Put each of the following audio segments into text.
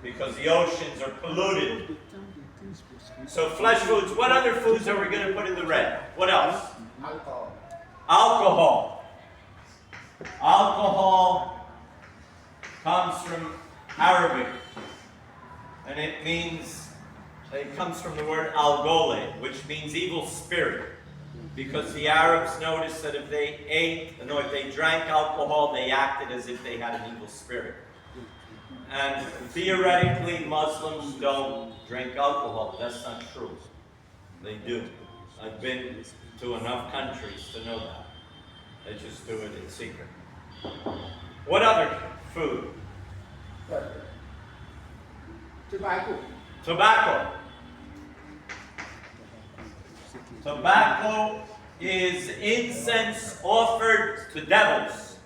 because the oceans are polluted. So flesh foods. What other foods are we going to put in the red? What else? Alcohol. Alcohol. Alcohol comes from Arabic, and it comes from the word algole, which means evil spirit. Because the Arabs noticed that if they drank alcohol, they acted as if they had an evil spirit. And theoretically, Muslims don't drink alcohol. That's not true. They do. I've been to enough countries to know that. They just do it in secret. What other food? Tobacco. Tobacco. Tobacco is incense offered to devils.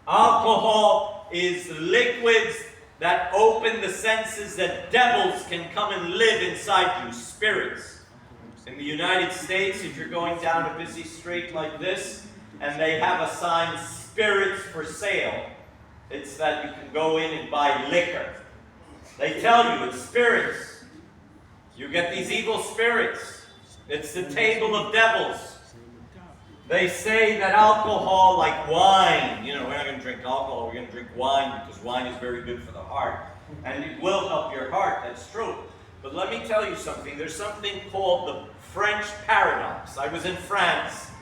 Alcohol is liquids that open the senses that devils can come and live inside you, spirits. In the United States, if you're going down a busy street like this, and they have a sign, spirits for sale, it's that you can go in and buy liquor. They tell you it's spirits. You get these evil spirits. It's the table of devils. They say that alcohol, like wine, we're not going to drink alcohol, we're going to drink wine because wine is very good for the heart. And it will help your heart, that's true. But let me tell you something. There's something called the French paradox. I was in France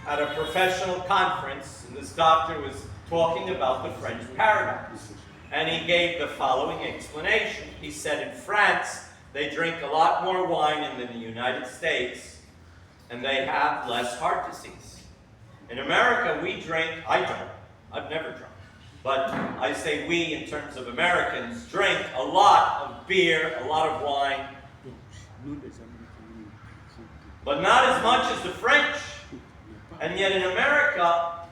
at a professional conference, and this doctor was talking about the French paradox. And he gave the following explanation. He said in France, they drink a lot more wine than in the United States, and they have less heart disease. In America, we drink, I don't, I've never drunk, but I say we in terms of Americans drink a lot of beer, a lot of wine, but not as much as the French. And yet in America,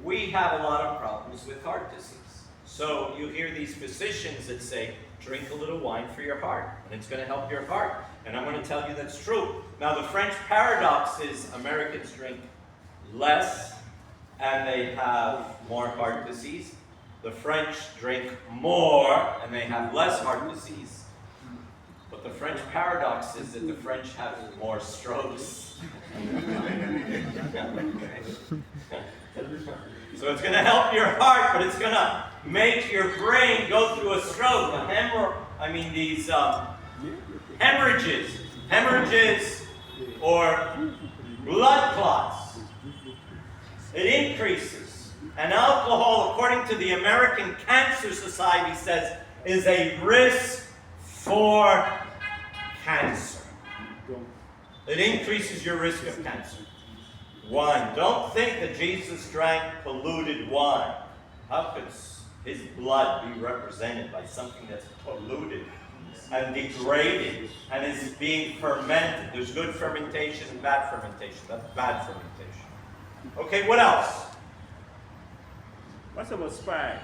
we have a lot of problems with heart disease. So you hear these physicians that say, drink a little wine for your heart, and it's going to help your heart. And I'm going to tell you that's true. Now the French paradox is Americans drink less, and they have more heart disease. The French drink more, and they have less heart disease. But the French paradox is that the French have more strokes. So it's going to help your heart, but it's going to make your brain go through a stroke. These hemorrhages or blood clots. It increases. And alcohol, according to the American Cancer Society, says is a risk for cancer. It increases your risk of cancer. Wine. Don't think that Jesus drank polluted wine. How could his blood be represented by something that's polluted and degraded and is being fermented? There's good fermentation and bad fermentation. That's bad fermentation. Okay, what else? What about spice?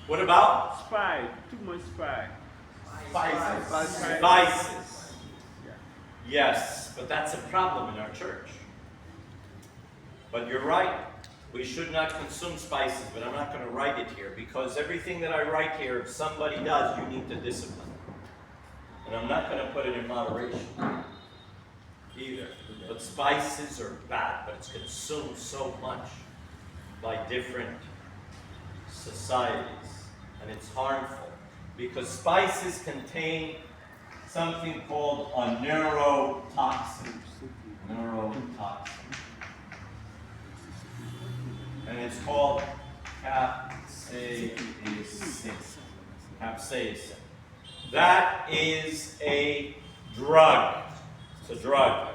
What about? Spice. Too much spice. Spices. Yes, but that's a problem in our church. But you're right. We should not consume spices, but I'm not going to write it here because everything that I write here, if somebody does, you need to discipline. And I'm not going to put it in moderation either. But spices are bad, but it's consumed so much by different societies. And it's harmful because spices contain something called a neurotoxin. And it's called capsaicin. That is a drug. It's a drug.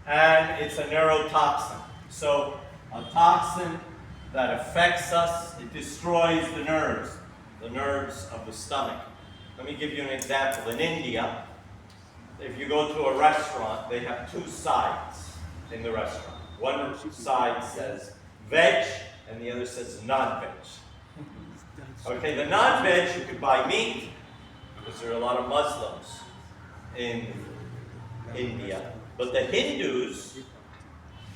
And it's a neurotoxin. So a toxin that affects us, it destroys the nerves of the stomach. Let me give you an example. In India, if you go to a restaurant, they have two sides in the restaurant. One side says veg, and the other says non-veg. Okay, the non-veg, you could buy meat, because there are a lot of Muslims in India. But the Hindus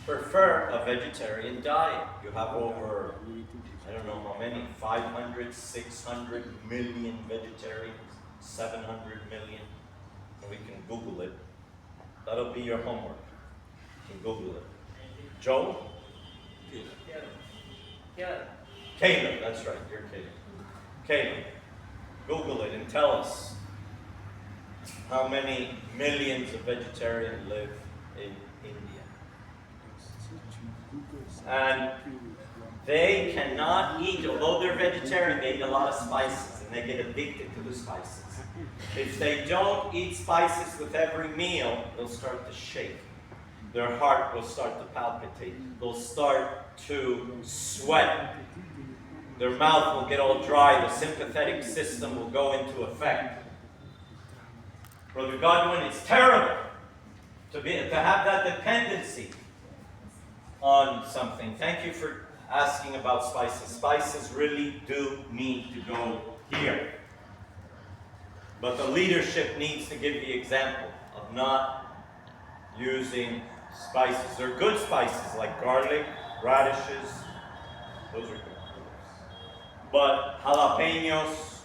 prefer a vegetarian diet. You have over, I don't know how many, 500, 600 million vegetarians. 700 million. And we can Google it. That'll be your homework. You can Google it. Joe? Caleb, that's right, you're Caleb. Caleb, Google it and tell us how many millions of vegetarians live in India. And they cannot eat, although they're vegetarian, they eat a lot of spices and they get addicted to the spices. If they don't eat spices with every meal, they'll start to shake. Their heart will start to palpitate. They'll start to sweat. Their mouth will get all dry. The sympathetic system will go into effect. Brother Godwin, it's terrible to have that dependency on something. Thank you for asking about spices. Spices really do need to go here. But the leadership needs to give the example of not using spices. They're good spices like garlic, radishes. Those are good. But jalapenos,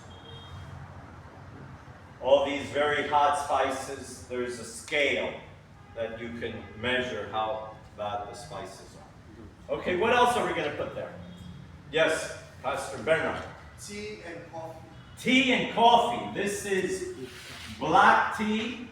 all these very hot spices, there's a scale that you can measure how bad the spices are. Okay, what else are we going to put there? Yes, Pastor Bernard. Tea and coffee. Tea and coffee. This is black tea